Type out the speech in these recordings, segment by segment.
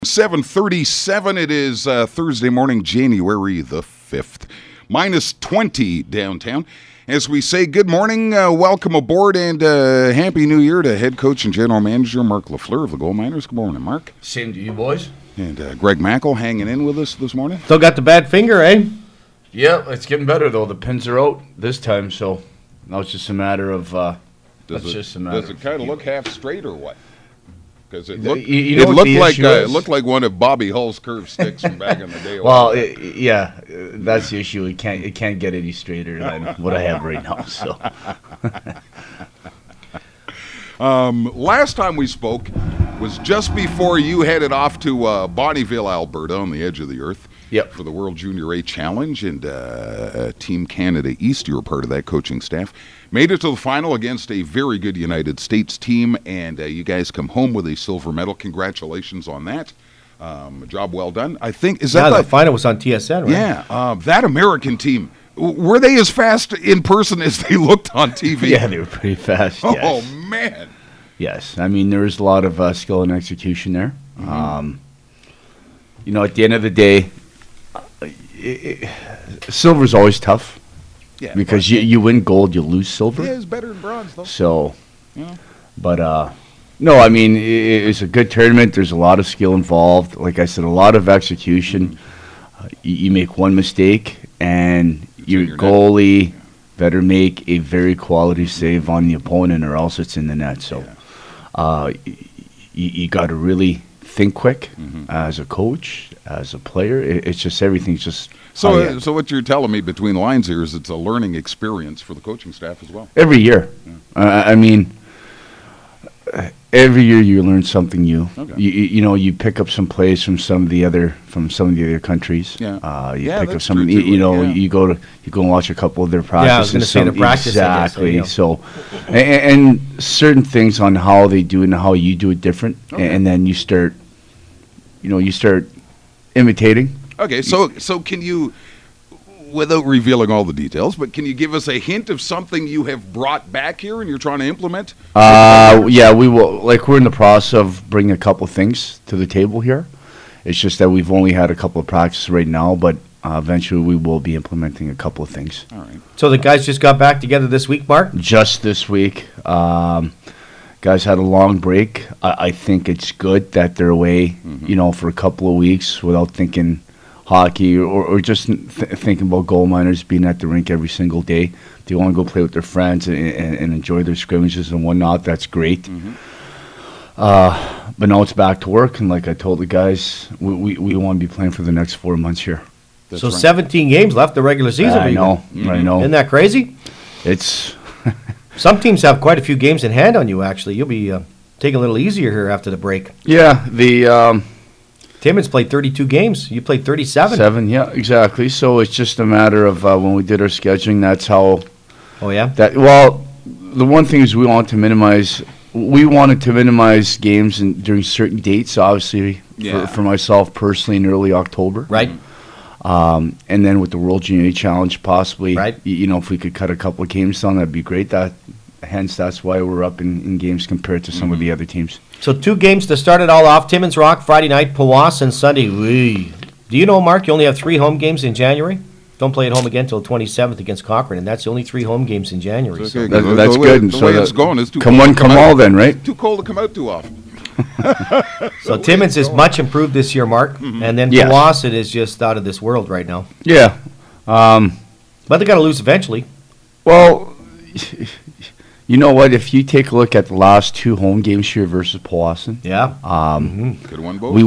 7:37. It is Thursday morning, January the 5th. Minus 20 downtown. As we say good morning, welcome aboard, and Happy New Year to head coach and general manager Marc Lafleur of the Gold Miners. Good morning, Mark. Same to you, boys. And Greg Mackel hanging in with us this morning. Still got the bad finger, eh? Yeah, it's getting better, though. The pins are out this time, so now it's just a matter of... Does it kind of look half straight or what? Because it looked like one of Bobby Hull's curved sticks from back in the day. Well, yeah, that's the issue. It can't get any straighter than what I have right now. So, last time we spoke was just before you headed off to Bonnyville, Alberta, on the edge of the earth. Yep. For the World Junior A Challenge, and Team Canada East, you were part of that coaching staff. Made it to the final against a very good United States team, and you guys come home with a silver medal. Congratulations on that. Job well done. I think, the final was on TSN, right? Yeah. That American team, were they as fast in person as they looked on TV? Yeah, they were pretty fast, yes. Oh, man. Yes. I mean, there was a lot of skill and execution there. Mm-hmm. At the end of the day, silver's always tough. Yeah, because you win gold, you lose silver. Yeah, it's better than bronze, though. So, yeah. But, no, I mean, it's a good tournament. There's a lot of skill involved. Like I said, a lot of execution. You make one mistake, and your goalie better make a very quality save on the opponent, or else it's in the net. So, you got to really think quick as a coach, as a player. It's just everything's just... So what you're telling me between the lines here is it's a learning experience for the coaching staff as well. Every year. Yeah. I mean, every year you learn something new. Okay. You pick up some plays from some of the other countries. Yeah. You pick up some. You go and watch a couple of their practices. Yeah, I was going to say the practice. Exactly. I guess, so, and certain things on how they do it and how you do it different, and then you start imitating. Okay, so can you, without revealing all the details, but can you give us a hint of something you have brought back here and you're trying to implement? Yeah, we will. Like, we're in the process of bringing a couple of things to the table here. It's just that we've only had a couple of practices right now, but eventually we will be implementing a couple of things. All right. So the guys just got back together this week, Mark? Just this week. Guys had a long break. I think it's good that they're away, for a couple of weeks without thinking hockey or just thinking about gold miners, being at the rink every single day. They want to go play with their friends and enjoy their scrimmages and whatnot. That's great. But now it's back to work, and like I told the guys, we want to be playing for the next 4 months here. That's right. 17 games left the regular season. I know. Isn't that crazy? It's... Some teams have quite a few games in hand on you, actually. You'll be taking a little easier here after the break. Yeah, the... Timmins played 32 games. You played 37. Yeah, exactly. So it's just a matter of when we did our scheduling, that's how... Oh, yeah? The one thing is we wanted to minimize games during certain dates, obviously, for myself personally in early October. Right. And then with the World Junior A Challenge, possibly, right. If we could cut a couple of games down, that'd be great. Hence, that's why we're up in games compared to some of the other teams. So 2 games to start it all off. Timmins Rock Friday night, Powassan Sunday. Do you know, Mark, you only have 3 home games in January? Don't play at home again until 27th against Cochrane, and that's the only 3 home games in January. Okay, so that's good. The way it's going is too come cold one, come all then, right? Too cold to come out too often. So Timmins is much improved this year, Mark, and then Powassan is just out of this world right now. Yeah. But they got to lose eventually. Well, you know what? If you take a look at the last 2 home games here versus Powassan, could have won both. We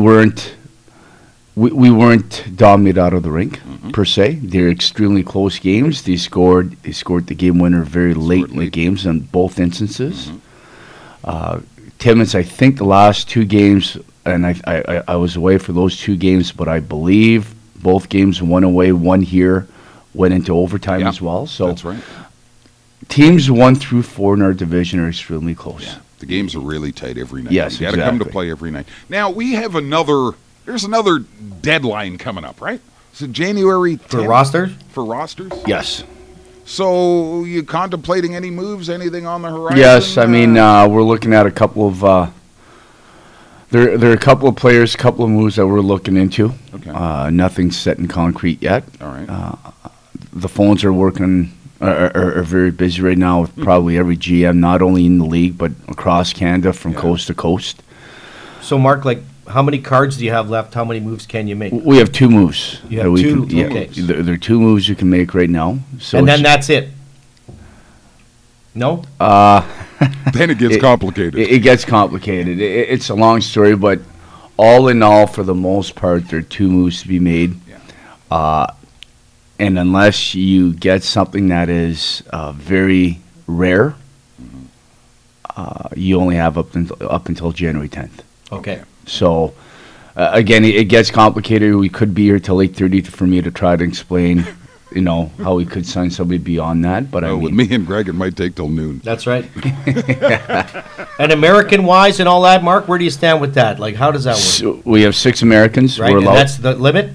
weren't dominated out of the rink per se. They're extremely close games. They scored the game winner very late in the games in both instances. Timmins, I think the last 2 games, and I was away for those 2 games, but I believe both games, 1 away, 1 here, went into overtime as well. So that's right. Teams 1 through 4 in our division are extremely close. Yeah. The games are really tight every night. Yes, you got to come to play every night. Now we have there's another deadline coming up, right? Is it January 10th? For rosters? For rosters? Yes. So you contemplating any moves, anything on the horizon? Yes, I mean, we're looking at a couple of There are a couple of players, a couple of moves that we're looking into. Okay. Nothing's set in concrete yet. All right. The phones are working, are very busy right now with probably every GM, not only in the league, but across Canada from coast to coast. So, Mark, like, how many cards do you have left? How many moves can you make? We have two moves. You have that we two, can, okay. There are two moves you can make right now. So And then that's it? No? Then it gets complicated. It gets complicated. It's a long story, but all in all, for the most part, there are two moves to be made. Yeah. And unless you get something that is very rare, you only have up until January 10th. Okay. So, again, it gets complicated. We could be here till 8:30 for me to try to explain, how we could sign somebody beyond that. But With me and Greg, it might take till noon. That's right. And American-wise and all that, Mark, where do you stand with that? Like, how does that work? So we have 6 Americans. Right, We're and allowed. that's the limit?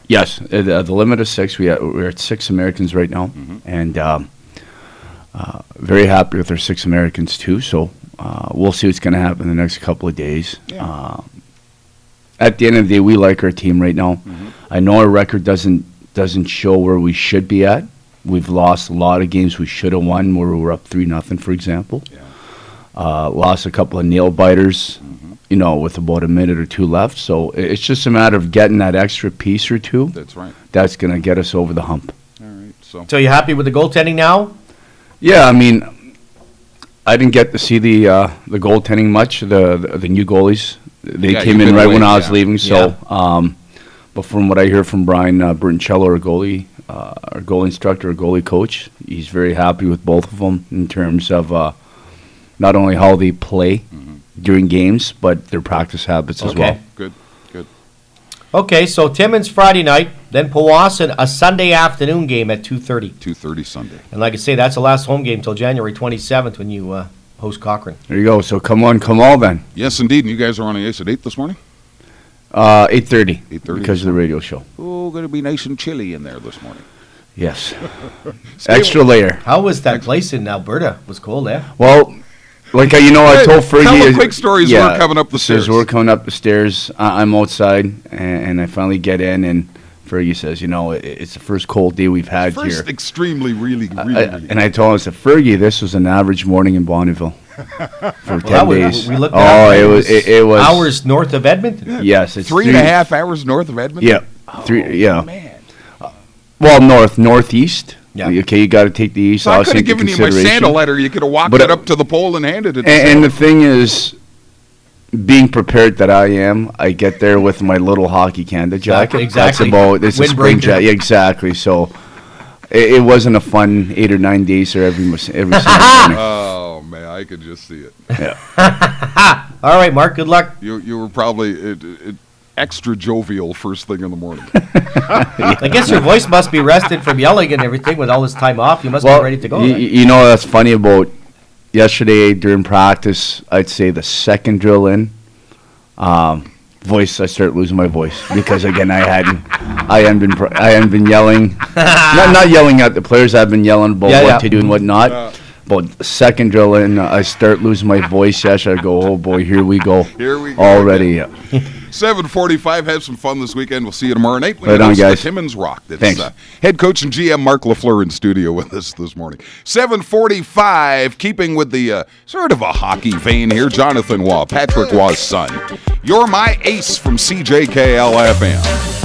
Yes, the limit is 6. We're at 6 Americans right now, and very happy with our 6 Americans too. So we'll see what's going to happen in the next couple of days. Yeah. At the end of the day, we like our team right now. I know our record doesn't show where we should be at. We've lost a lot of games we should have won, where we were up 3-0, for example. Yeah. Lost a couple of nail biters, with about a minute or two left. So it's just a matter of getting that extra piece or two. That's right. That's going to get us over the hump. All right. So you happy with the goaltending now? Yeah, I mean, I didn't get to see the goaltending much. The new goalies, they Yeah, came you've in been right away, when I was yeah. leaving. So, but from what I hear from Brian Bertoncello, our goalie instructor, our goalie coach, he's very happy with both of them in terms of not only how they play during games, but their practice habits as Okay. well. Good. Okay, so Timmins Friday night, then Powassan, a Sunday afternoon game at 2:30. 2:30 Sunday. And like I say, that's the last home game till January 27th when you host Cochrane. There you go. So come all then. Yes, indeed. And you guys are on the ice at 8 this morning? 8:30. 8:30 because of the radio show. Oh, going to be nice and chilly in there this morning. Yes. Extra layer. How was that place in Alberta? It was cold, eh? Well, like I told Fergie. Tell a quick story as we're coming up the stairs. As we're coming up the stairs, I'm outside, and I finally get in, and Fergie says, it's the first cold day we've had First here. extremely, really. And I told him, I said, Fergie, this was an average morning in Bonneville for 10 days. We looked Oh, at it was hours north of Edmonton. Yes, it's 3.5 hours north of Edmonton? Yeah, Oh, man. Well, northeast. Yeah. Okay, you got to take the east. So I also could have into given you my consideration. Santa letter. You could have walked But, it up to the pole and handed it to And the Santa. thing is, being prepared that I am, I get there with my little Hockey Canada jacket. Exactly. It's a spring Windbreaker. jacket. Exactly. So it wasn't a fun 8 or 9 days there every single morning. Oh, man, I could just see it. All right, Mark, good luck. You were probably extra jovial first thing in the morning. I guess your voice must be rested from yelling and everything with all this time off. You must be ready to go. Right? You know that's funny about yesterday during practice. I'd say the second drill in, voice. I started losing my voice because again I hadn't been yelling, not yelling at the players. I've been yelling about what to do and what not. But the second drill in, I start losing my voice. Yes, I go, oh boy, here we go. Here we go. Already. 7:45. Have some fun this weekend. We'll see you tomorrow night. Right on, guys. The Timmins Rock. That's, Thanks. Head coach and GM Marc Lafleur in studio with us this morning. 7:45. Keeping with the sort of a hockey vein here. Jonathan Waugh, Patrick Waugh's son. You're my ace from CJKL FM.